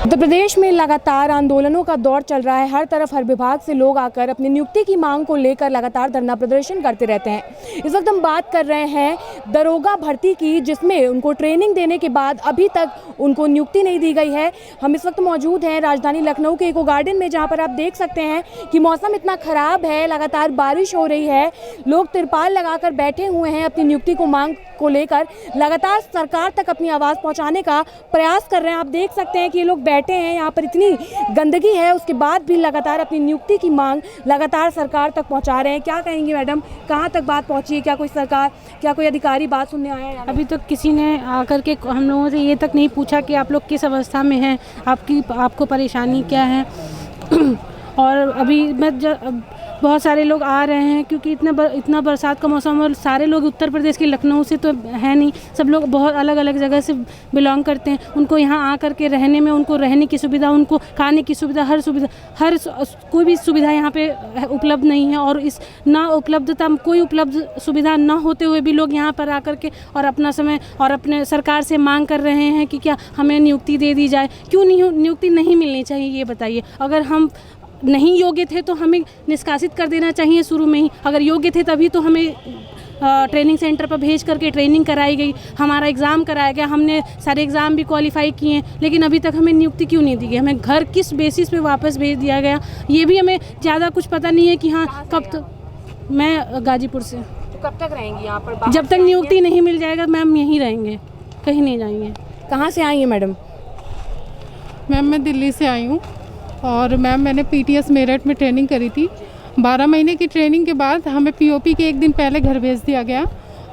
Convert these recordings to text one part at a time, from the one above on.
उत्तर प्रदेश में लगातार आंदोलनों का दौर चल रहा है। हर तरफ हर विभाग से लोग आकर अपनी नियुक्ति की मांग को लेकर लगातार धरना प्रदर्शन करते रहते हैं। इस वक्त हम बात कर रहे हैं दरोगा भर्ती की, जिसमें उनको ट्रेनिंग देने के बाद अभी तक उनको नियुक्ति नहीं दी गई है। हम इस वक्त मौजूद हैं राजधानी लखनऊ के इको गार्डन में, जहाँ पर आप देख सकते हैं कि मौसम इतना ख़राब है, लगातार बारिश हो रही है, लोग तिरपाल लगाकर बैठे हुए हैं, अपनी नियुक्ति को मांग को लेकर लगातार सरकार तक अपनी आवाज़ पहुँचाने का प्रयास कर रहे हैं। आप देख सकते हैं कि ये लोग बैठे हैं, यहाँ पर इतनी गंदगी है, उसके बाद भी लगातार अपनी नियुक्ति की मांग लगातार सरकार तक पहुंचा रहे हैं। क्या कहेंगे मैडम, कहां तक बात पहुंची है? क्या कोई अधिकारी बात सुनने आया है? अभी तक किसी ने आकर के हम लोगों से ये तक नहीं पूछा कि आप लोग किस अवस्था में हैं, आपको परेशानी क्या है। और अभी बहुत सारे लोग आ रहे हैं क्योंकि इतना बरसात का मौसम, और सारे लोग उत्तर प्रदेश के लखनऊ से तो है नहीं, सब लोग बहुत अलग अलग जगह से बिलोंग करते हैं। उनको यहाँ आकर के रहने में, उनको रहने की सुविधा, उनको खाने की सुविधा, हर कोई भी सुविधा यहाँ पे उपलब्ध नहीं है। और इस ना उपलब्धता, कोई उपलब्ध सुविधा ना होते हुए भी लोग यहाँ पर आकर के और अपना समय और अपने सरकार से मांग कर रहे हैं कि क्या हमें नियुक्ति दे दी जाए। क्यों नियुक्ति नहीं मिलनी चाहिए, ये बताइए। अगर हम नहीं योग्य थे तो हमें निष्कासित कर देना चाहिए शुरू में ही। अगर योग्य थे तभी तो हमें ट्रेनिंग सेंटर पर भेज करके ट्रेनिंग कराई गई, हमारा एग्ज़ाम कराया गया, हमने सारे एग्ज़ाम भी क्वालिफाई किए हैं, लेकिन अभी तक हमें नियुक्ति क्यों नहीं दी गई? हमें घर किस बेसिस पे वापस भेज दिया गया, ये भी हमें ज़्यादा कुछ पता नहीं है कि हाँ कब तक। मैं गाजीपुर से। तो कब तक रहेंगी यहाँ पर? जब तक नियुक्ति नहीं मिल जाएगा मैम, यहीं रहेंगे, कहीं नहीं जाएंगे। कहाँ से आई हैं मैडम? मैम मैं दिल्ली से आई हूँ और मैम मैंने पीटीएस मेरठ में ट्रेनिंग करी थी। 12 महीने की ट्रेनिंग के बाद हमें पीओपी के एक दिन पहले घर भेज दिया गया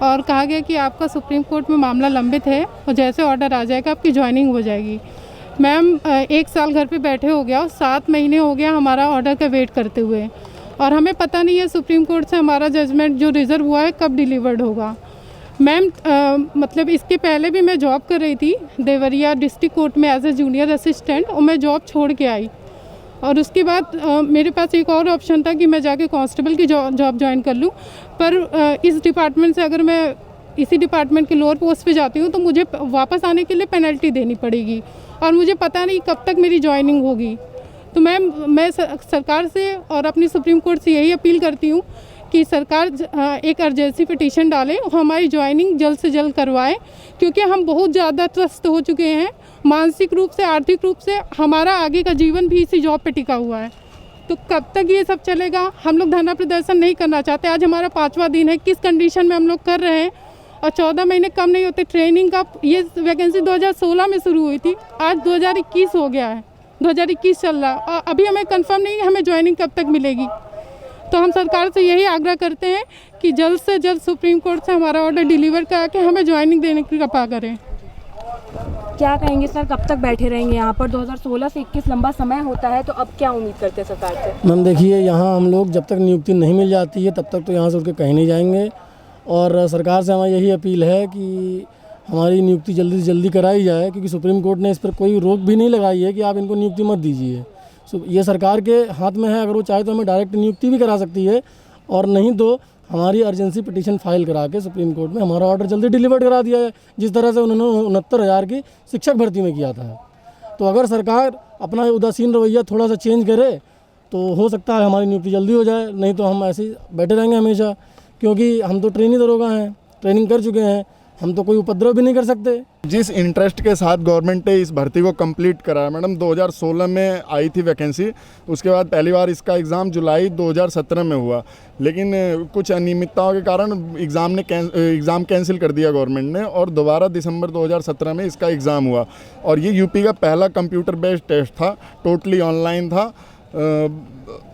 और कहा गया कि आपका सुप्रीम कोर्ट में मामला लंबित है और जैसे ऑर्डर आ जाएगा आपकी ज्वाइनिंग हो जाएगी। मैम 1 साल घर पे बैठे हो गया और 7 महीने हो गया हमारा ऑर्डर का वेट करते हुए, और हमें पता नहीं है सुप्रीम कोर्ट से हमारा जजमेंट जो रिज़र्व हुआ है कब डिलीवर्ड होगा। मैम मतलब इसके पहले भी मैं जॉब कर रही थी देवरिया डिस्ट्रिक्ट कोर्ट में एज ए जूनियर असिस्टेंट, और मैं जॉब छोड़ के आई। और उसके बाद मेरे पास एक और ऑप्शन था कि मैं जाके कांस्टेबल की जॉब ज्वाइन कर लूँ, पर इस डिपार्टमेंट से अगर मैं इसी डिपार्टमेंट की लोअर पोस्ट पे जाती हूँ तो मुझे वापस आने के लिए पेनल्टी देनी पड़ेगी, और मुझे पता नहीं कब तक मेरी ज्वाइनिंग होगी। तो मैं सरकार से और अपनी सुप्रीम कोर्ट से यही अपील करती हूँ कि सरकार एक अर्जेंसी पिटीशन डाले और हमारी ज्वाइनिंग जल्द से जल्द करवाए, क्योंकि हम बहुत ज़्यादा त्रस्त हो चुके हैं मानसिक रूप से, आर्थिक रूप से। हमारा आगे का जीवन भी इसी जॉब पे टिका हुआ है, तो कब तक ये सब चलेगा? हम लोग धरना प्रदर्शन नहीं करना चाहते। आज हमारा 5वां दिन है, किस कंडीशन में हम लोग कर रहे हैं, और 14 महीने कम नहीं होते। ट्रेनिंग का ये वैकेंसी 2016 में शुरू हुई थी, आज 2021 हो गया है, 2021 चल रहा है, और अभी हमें कन्फर्म नहीं है हमें ज्वाइनिंग कब तक मिलेगी। तो हम सरकार से यही आग्रह करते हैं कि जल्द से जल्द सुप्रीम कोर्ट से हमारा ऑर्डर डिलीवर करा के हमें ज्वाइनिंग देने की कृपा करें। क्या कहेंगे सर, कब तक बैठे रहेंगे यहाँ पर? 2016 से 21 लंबा समय होता है, तो अब क्या उम्मीद करते हैं सरकार से? मैम देखिए, यहाँ हम लोग जब तक नियुक्ति नहीं मिल जाती है तब तक तो यहाँ से उठ के कहीं नहीं जाएंगे, और सरकार से हमारी यही अपील है कि हमारी नियुक्ति जल्दी से जल्दी कराई जाए, क्योंकि सुप्रीम कोर्ट ने इस पर कोई रोक भी नहीं लगाई है कि आप इनको नियुक्ति मत दीजिए। ये सरकार के हाथ में है, अगर वो चाहे तो हमें डायरेक्ट नियुक्ति भी करा सकती है, और नहीं तो हमारी अर्जेंसी पिटीशन फाइल करा के सुप्रीम कोर्ट में हमारा ऑर्डर जल्दी डिलीवर्ड करा दिया है, जिस तरह से उन्होंने 69,000 की शिक्षक भर्ती में किया था। तो अगर सरकार अपना उदासीन रवैया थोड़ा सा चेंज करे तो हो सकता है हमारी नियुक्ति जल्दी हो जाए, नहीं तो हम ऐसे ही बैठे रहेंगे हमेशा, क्योंकि हम तो ट्रेनी दरोगा हैं, ट्रेनिंग कर चुके हैं, हम तो कोई उपद्रव भी नहीं कर सकते। जिस इंटरेस्ट के साथ गवर्नमेंट ने इस भर्ती को कंप्लीट कराया, मैडम 2016 में आई थी वैकेंसी, उसके बाद पहली बार इसका एग्ज़ाम जुलाई 2017 में हुआ, लेकिन कुछ अनियमितताओं के कारण एग्ज़ाम कैंसिल कर दिया गवर्नमेंट ने, और दोबारा दिसंबर 2017 में इसका एग्ज़ाम हुआ। और ये यूपी का पहला कंप्यूटर बेस्ड टेस्ट था, टोटली ऑनलाइन था,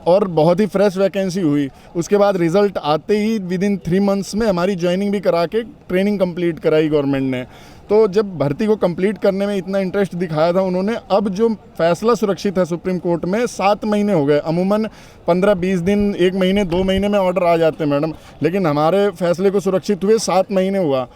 और बहुत ही फ्रेश वैकेंसी हुई। उसके बाद रिज़ल्ट आते ही विदिन 3 मंथ्स में हमारी ज्वाइनिंग भी करा के ट्रेनिंग कंप्लीट कराई गवर्नमेंट ने। तो जब भर्ती को कंप्लीट करने में इतना इंटरेस्ट दिखाया था उन्होंने, अब जो फैसला सुरक्षित है सुप्रीम कोर्ट में, 7 महीने हो गए। अमूमन 15-20 दिन, 1 महीने, 2 महीने में ऑर्डर आ जाते हैं मैडम, लेकिन हमारे फैसले को सुरक्षित हुए 7 महीने हुआ।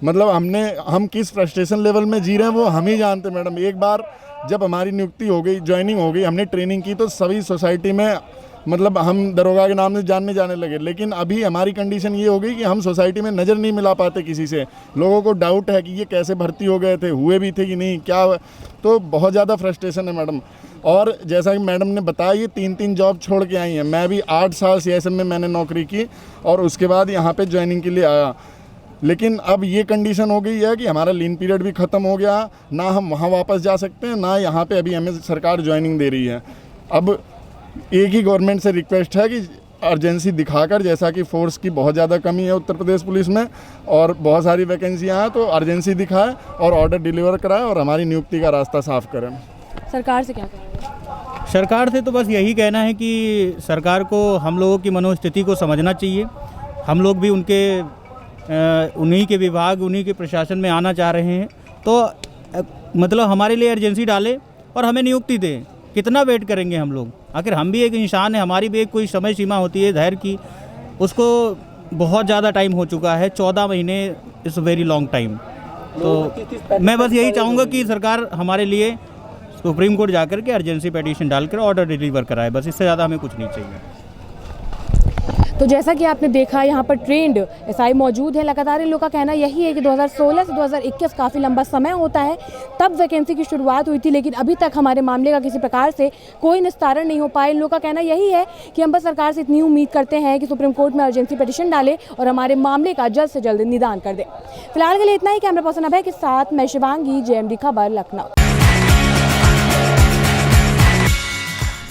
मतलब हम किस फ्रस्ट्रेशन लेवल में जी रहे हैं वो हम ही जानते मैडम। एक बार जब हमारी नियुक्ति हो गई, ज्वाइनिंग हो गई, हमने ट्रेनिंग की, तो सभी सोसाइटी में मतलब हम दरोगा के नाम से जानने जाने लगे। लेकिन अभी हमारी कंडीशन ये हो गई कि हम सोसाइटी में नज़र नहीं मिला पाते किसी से। लोगों को डाउट है कि ये कैसे भर्ती हो गए थे, हुए भी थे कि नहीं, क्या। तो बहुत ज़्यादा फ्रस्ट्रेशन है मैडम। और जैसा कि मैडम ने बताया, ये 3 जॉब छोड़ के आई हैं। मैं भी 8 साल CISM में मैंने नौकरी की और उसके बाद यहाँ पे ज्वाइनिंग के लिए आया। लेकिन अब ये कंडीशन हो गई है कि हमारा लीन पीरियड भी ख़त्म हो गया, ना हम वहाँ वापस जा सकते हैं, ना यहाँ पे अभी हमें सरकार ज्वाइनिंग दे रही है। अब एक ही गवर्नमेंट से रिक्वेस्ट है कि अर्जेंसी दिखाकर, जैसा कि फोर्स की बहुत ज़्यादा कमी है उत्तर प्रदेश पुलिस में और बहुत सारी वैकेंसियाँ हैं, तो अर्जेंसी दिखाए और ऑर्डर डिलीवर कराए और हमारी नियुक्ति का रास्ता साफ करें। सरकार से क्या कहें? सरकार से तो बस यही कहना है कि सरकार को हम लोगों की मनोस्थिति को समझना चाहिए। हम लोग भी उन्हीं के विभाग, उन्हीं के प्रशासन में आना चाह रहे हैं, तो मतलब हमारे लिए अर्जेंसी डाले और हमें नियुक्ति दें। कितना वेट करेंगे हम लोग? आखिर हम भी एक इंसान है, हमारी भी एक कोई समय सीमा होती है धैर्य की। उसको बहुत ज़्यादा टाइम हो चुका है, 14 महीने इज़ वेरी लॉन्ग टाइम। तो मैं बस यही चाहूँगा कि सरकार हमारे लिए सुप्रीम कोर्ट जाकर के अर्जेंसी पिटीशन डालकर ऑर्डर डिलीवर कराए। बस इससे ज़्यादा हमें कुछ नहीं चाहिए। तो जैसा कि आपने देखा, यहाँ पर ट्रेंड SI मौजूद है। लगातार इन लोगों का कहना यही है कि 2016 से 2021 काफ़ी लंबा समय होता है, तब वैकेंसी की शुरुआत हुई थी, लेकिन अभी तक हमारे मामले का किसी प्रकार से कोई निस्तारण नहीं हो पाया। इन लोगों का कहना यही है कि हम बस सरकार से इतनी उम्मीद करते हैं कि सुप्रीम कोर्ट में अर्जेंसी पिटीशन डाले और हमारे मामले का जल्द से जल्द निदान कर दे। फिलहाल के लिए इतना ही। कैमरा पर्सन अभय के साथ मैं शिवांगी, JMD खबर, लखनऊ।